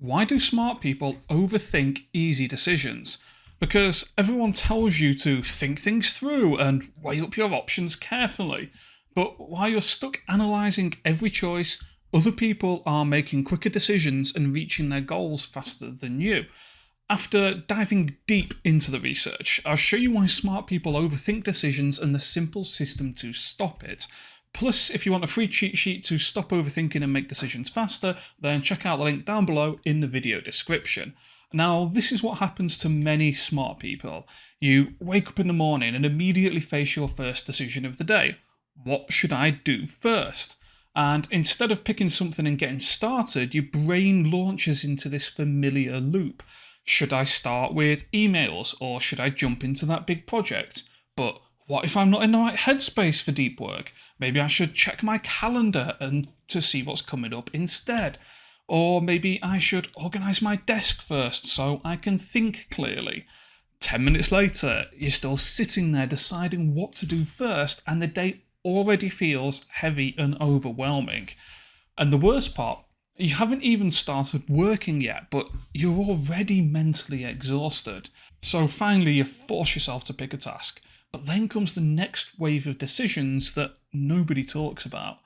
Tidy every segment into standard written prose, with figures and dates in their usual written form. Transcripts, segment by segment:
Why do smart people overthink easy decisions? Because everyone tells you to think things through and weigh up your options carefully. But while you're stuck analysing every choice, other people are making quicker decisions and reaching their goals faster than you. After diving deep into the research, I'll show you why smart people overthink decisions and the simple system to stop it. Plus, if you want a free cheat sheet to stop overthinking and make decisions faster, then check out the link down below in the video description. Now, this is what happens to many smart people. You wake up in the morning and immediately face your first decision of the day. What should I do first? And instead of picking something and getting started, your brain launches into this familiar loop. Should I start with emails or should I jump into that big project? But what if I'm not in the right headspace for deep work? Maybe I should check my calendar and to see what's coming up instead. Or maybe I should organise my desk first so I can think clearly. 10 minutes later, you're still sitting there deciding what to do first, and the day already feels heavy and overwhelming. And the worst part, you haven't even started working yet, but you're already mentally exhausted. So finally, you force yourself to pick a task. But then comes the next wave of decisions that nobody talks about.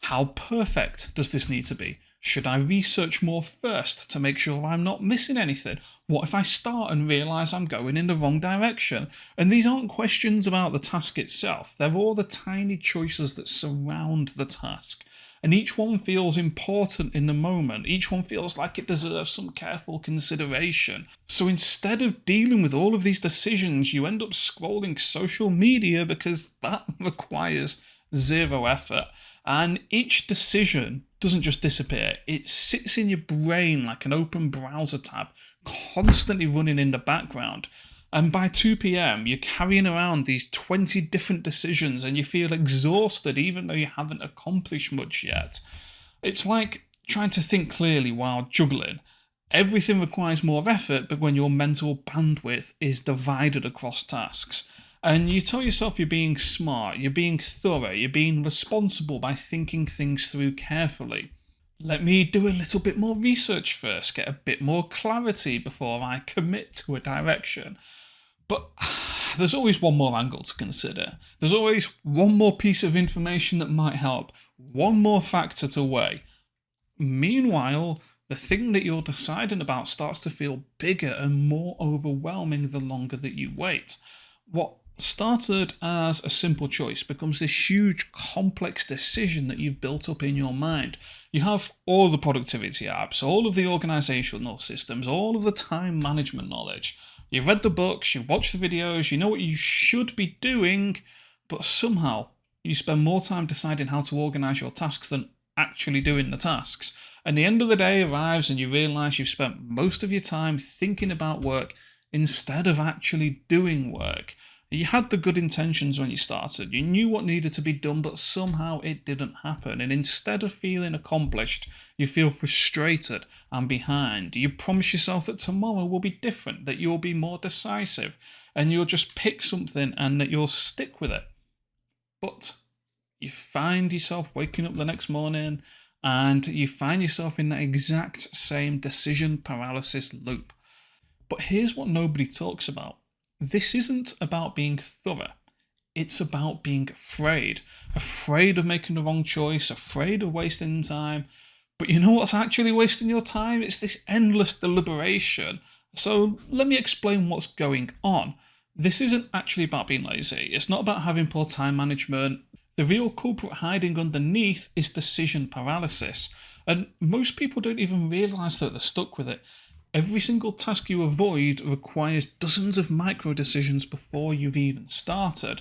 How perfect does this need to be? Should I research more first to make sure I'm not missing anything? What if I start and realise I'm going in the wrong direction? And these aren't questions about the task itself, they're all the tiny choices that surround the task. And each one feels important in the moment. Each one feels like it deserves some careful consideration. So instead of dealing with all of these decisions, you end up scrolling social media because that requires zero effort. And each decision doesn't just disappear, it sits in your brain like an open browser tab, constantly running in the background. And by 2 p.m, you're carrying around these 20 different decisions and you feel exhausted even though you haven't accomplished much yet. It's like trying to think clearly while juggling. Everything requires more effort, but when your mental bandwidth is divided across tasks. And you tell yourself you're being smart, you're being thorough, you're being responsible by thinking things through carefully. Let me do a little bit more research first, get a bit more clarity before I commit to a direction. But there's always one more angle to consider. There's always one more piece of information that might help, one more factor to weigh. Meanwhile, the thing that you're deciding about starts to feel bigger and more overwhelming the longer that you wait. What started as a simple choice becomes this huge complex decision that you've built up in your mind. You have all the productivity apps, all of the organisational systems, all of the time management knowledge. You've read the books, you've watched the videos, you know what you should be doing, but somehow you spend more time deciding how to organise your tasks than actually doing the tasks. And the end of the day arrives and you realise you've spent most of your time thinking about work instead of actually doing work. You had the good intentions when you started, you knew what needed to be done, but somehow it didn't happen, and instead of feeling accomplished, you feel frustrated and behind. You promise yourself that tomorrow will be different, that you'll be more decisive, and you'll just pick something and that you'll stick with it. But you find yourself waking up the next morning and you find yourself in that exact same decision paralysis loop. But here's what nobody talks about. This isn't about being thorough, it's about being afraid. Afraid of making the wrong choice, afraid of wasting time. But you know what's actually wasting your time? It's this endless deliberation. So let me explain what's going on. This isn't actually about being lazy, it's not about having poor time management. The real culprit hiding underneath is decision paralysis. And most people don't even realise that they're stuck with it. Every single task you avoid requires dozens of micro decisions before you've even started.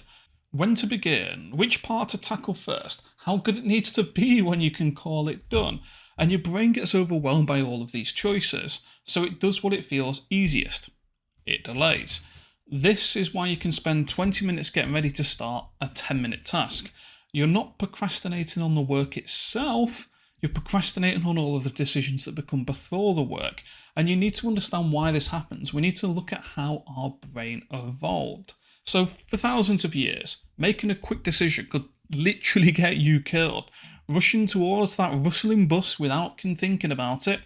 When to begin, which part to tackle first, how good it needs to be when you can call it done. And your brain gets overwhelmed by all of these choices, so it does what it feels easiest. It delays. This is why you can spend 20 minutes getting ready to start a 10-minute task. You're not procrastinating on the work itself, you're procrastinating on all of the decisions that become before the work. And you need to understand why this happens. We need to look at how our brain evolved. So for thousands of years, making a quick decision could literally get you killed. Rushing towards that rustling bus without thinking about it,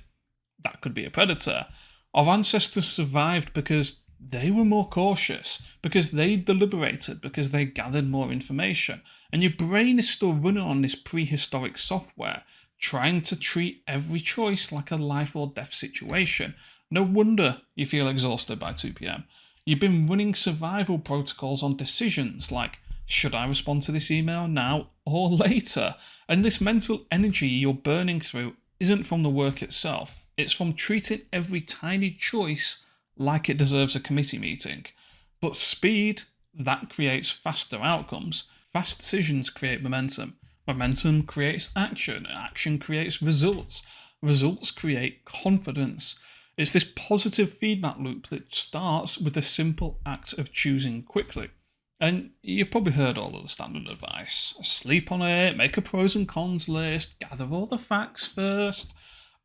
That could be a predator. Our ancestors survived because they were more cautious, because they deliberated, because they gathered more information. And your brain is still running on this prehistoric software, trying to treat every choice like a life or death situation. No wonder you feel exhausted by 2 pm. You've been running survival protocols on decisions like, should I respond to this email now or later? And this mental energy you're burning through isn't from the work itself. It's from treating every tiny choice like it deserves a committee meeting. But speed, that creates faster outcomes. Fast decisions create momentum. Momentum creates action. Action creates results. Results create confidence. It's this positive feedback loop that starts with the simple act of choosing quickly. And you've probably heard all of the standard advice. Sleep on it, make a pros and cons list, gather all the facts first.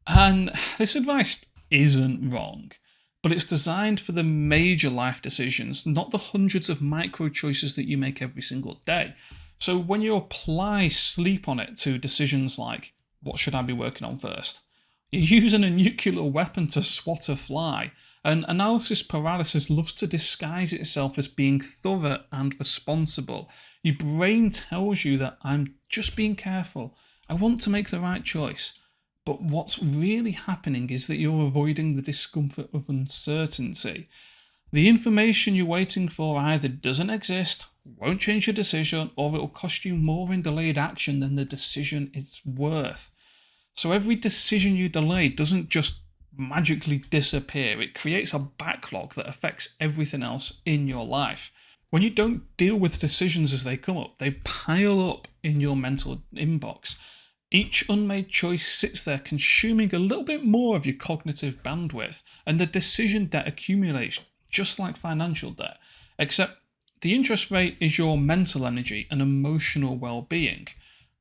And this advice isn't wrong, but it's designed for the major life decisions, not the hundreds of micro choices that you make every single day. So when you apply sleep on it to decisions like, what should I be working on first? You're using a nuclear weapon to swat a fly, and analysis paralysis loves to disguise itself as being thorough and responsible. Your brain tells you that I'm just being careful, I want to make the right choice. But what's really happening is that you're avoiding the discomfort of uncertainty. The information you're waiting for either doesn't exist, won't change your decision, or it'll cost you more in delayed action than the decision is worth. So every decision you delay doesn't just magically disappear, it creates a backlog that affects everything else in your life. When you don't deal with decisions as they come up, they pile up in your mental inbox. Each unmade choice sits there consuming a little bit more of your cognitive bandwidth, and the decision debt accumulates just like financial debt, except the interest rate is your mental energy and emotional well-being.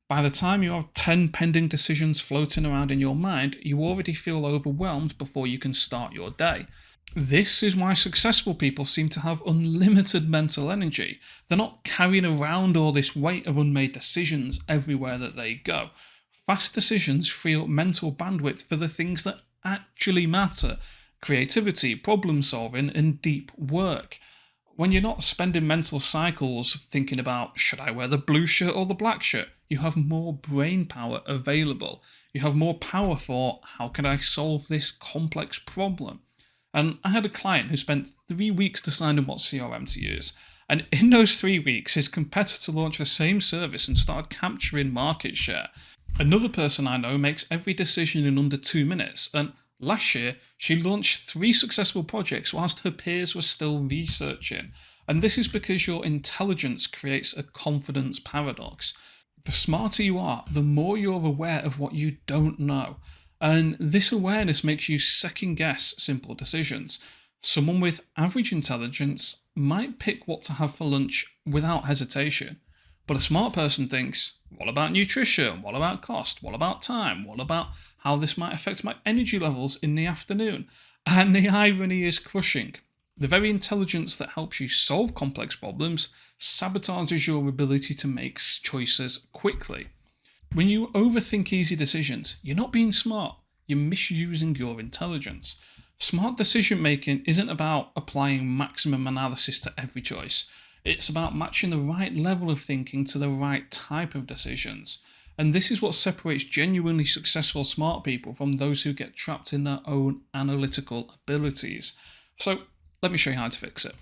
By the time you have 10 pending decisions floating around in your mind, you already feel overwhelmed before you can start your day. This is why successful people seem to have unlimited mental energy. They're not carrying around all this weight of unmade decisions everywhere that they go. Fast decisions free up mental bandwidth for the things that actually matter: creativity, problem solving, and deep work. When you're not spending mental cycles thinking about, should I wear the blue shirt or the black shirt, you have more brain power available. You have more power for, how can I solve this complex problem? And I had a client who spent 3 weeks deciding what CRM to use. And in those 3 weeks, his competitor launched the same service and started capturing market share. Another person I know makes every decision in under 2 minutes, and last year she launched 3 successful projects whilst her peers were still researching. And this is because your intelligence creates a confidence paradox. The smarter you are, the more you're aware of what you don't know. And this awareness makes you second guess simple decisions. Someone with average intelligence might pick what to have for lunch without hesitation. But a smart person thinks, what about nutrition? What about cost? What about time? What about how this might affect my energy levels in the afternoon? And the irony is crushing. The very intelligence that helps you solve complex problems sabotages your ability to make choices quickly. When you overthink easy decisions, you're not being smart, you're misusing your intelligence. Smart decision making isn't about applying maximum analysis to every choice. It's about matching the right level of thinking to the right type of decisions. And this is what separates genuinely successful smart people from those who get trapped in their own analytical abilities. So let me show you how to fix it.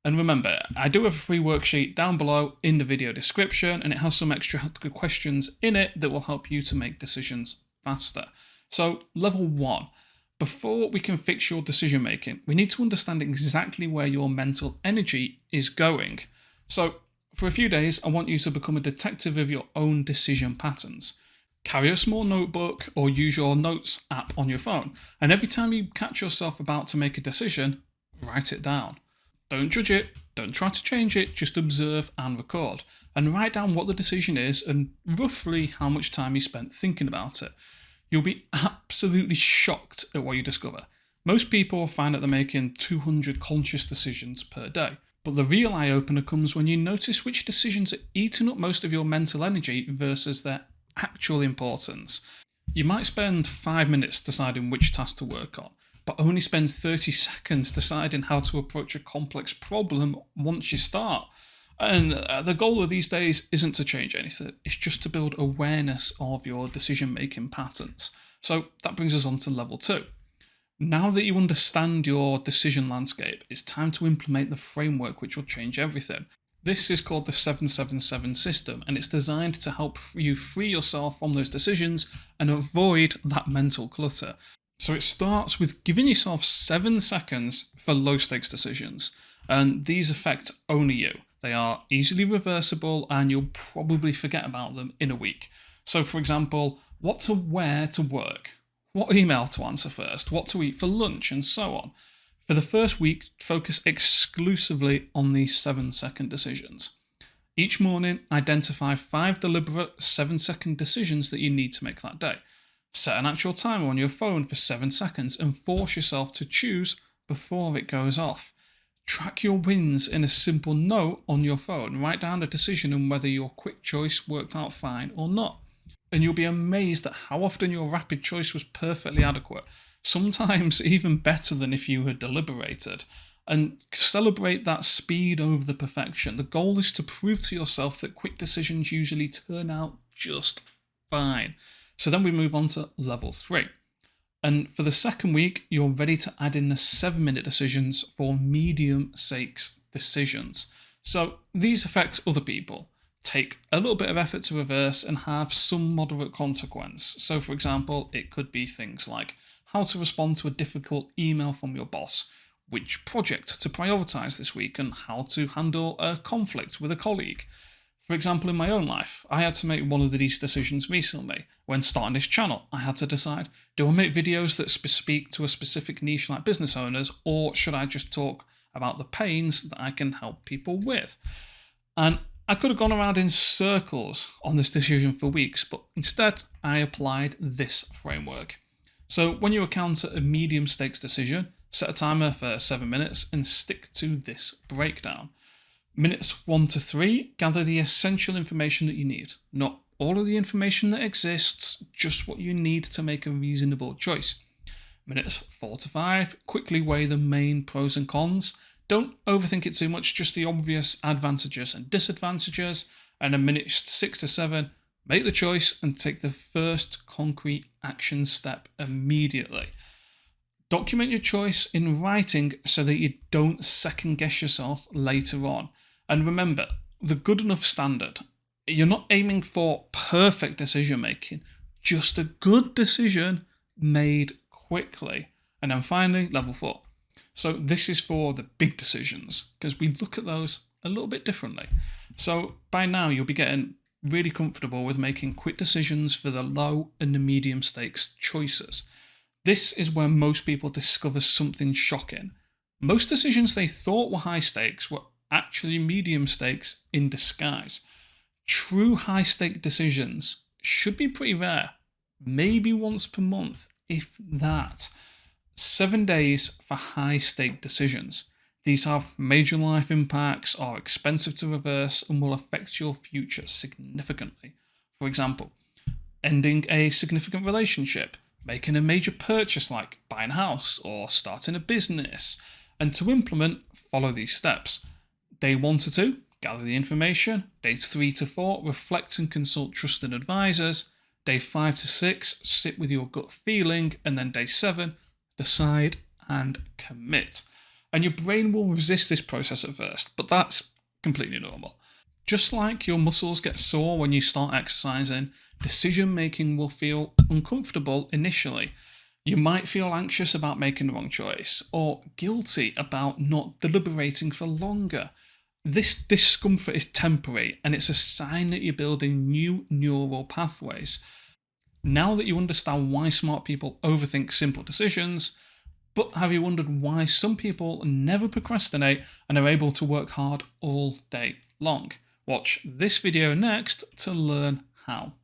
And remember, I do have a free worksheet down below in the video description, and it has some extra questions in it that will help you to make decisions faster. So level 1. Before we can fix your decision making, we need to understand exactly where your mental energy is going. So for a few days, I want you to become a detective of your own decision patterns. Carry a small notebook or use your notes app on your phone. And every time you catch yourself about to make a decision, write it down. Don't judge it, don't try to change it, just observe and record. And write down what the decision is and roughly how much time you spent thinking about it. You'll be absolutely shocked at what you discover. Most people find that they're making 200 conscious decisions per day. But the real eye-opener comes when you notice which decisions are eating up most of your mental energy versus their actual importance. You might spend 5 minutes deciding which task to work on, but only spend 30 seconds deciding how to approach a complex problem once you start. And the goal of these days isn't to change anything, it's just to build awareness of your decision making patterns. So that brings us on to level 2. Now that you understand your decision landscape, it's time to implement the framework which will change everything. This is called the 777 system, and it's designed to help you free yourself from those decisions and avoid that mental clutter. So it starts with giving yourself 7 seconds for low stakes decisions, and these affect only you. They are easily reversible and you'll probably forget about them in a week. So, for example, what to wear to work, what email to answer first, what to eat for lunch, and so on. For the first week, focus exclusively on these 7-second decisions. Each morning, identify 5 deliberate 7-second decisions that you need to make that day. Set an actual timer on your phone for 7 seconds and force yourself to choose before it goes off. Track your wins in a simple note on your phone. Write down a decision and whether your quick choice worked out fine or not. And you'll be amazed at how often your rapid choice was perfectly adequate, sometimes even better than if you had deliberated. And celebrate that speed over the perfection. The goal is to prove to yourself that quick decisions usually turn out just fine. So then we move on to level 3. And for the second week, you're ready to add in the 7-minute decisions for medium stakes decisions. So these affect other people, take a little bit of effort to reverse, and have some moderate consequence. So for example, it could be things like how to respond to a difficult email from your boss, which project to prioritize this week, and how to handle a conflict with a colleague. For example, in my own life, I had to make one of these decisions recently. When starting this channel, I had to decide, do I make videos that speak to a specific niche like business owners, or should I just talk about the pains that I can help people with? And I could have gone around in circles on this decision for weeks, but instead I applied this framework. So when you encounter a medium stakes decision, set a timer for 7 minutes and stick to this breakdown. Minutes 1 to 3, gather the essential information that you need. Not all of the information that exists, just what you need to make a reasonable choice. Minutes 4 to 5, quickly weigh the main pros and cons. Don't overthink it too much, just the obvious advantages and disadvantages. And in minutes 6 to 7, make the choice and take the first concrete action step immediately. Document your choice in writing so that you don't second guess yourself later on. And remember, the good enough standard. You're not aiming for perfect decision making, just a good decision made quickly. And then finally, level 4. So this is for the big decisions, because we look at those a little bit differently. So by now you'll be getting really comfortable with making quick decisions for the low and the medium stakes choices. This is where most people discover something shocking. Most decisions they thought were high stakes were actually medium stakes in disguise. True high stake decisions should be pretty rare, maybe once per month, if that. 7 days for high stake decisions. These have major life impacts, are expensive to reverse, and will affect your future significantly. For example, ending a significant relationship, making a major purchase like buying a house or starting a business. And to implement, follow these steps. Day 1 to 2, gather the information. Days 3 to 4, reflect and consult trusted advisors. Day 5 to 6, sit with your gut feeling. And then day 7, decide and commit. And your brain will resist this process at first, but that's completely normal. Just like your muscles get sore when you start exercising, decision making will feel uncomfortable initially. You might feel anxious about making the wrong choice, or guilty about not deliberating for longer. This discomfort is temporary, and it's a sign that you're building new neural pathways. Now that you understand why smart people overthink simple decisions, but have you wondered why some people never procrastinate and are able to work hard all day long? Watch this video next to learn how.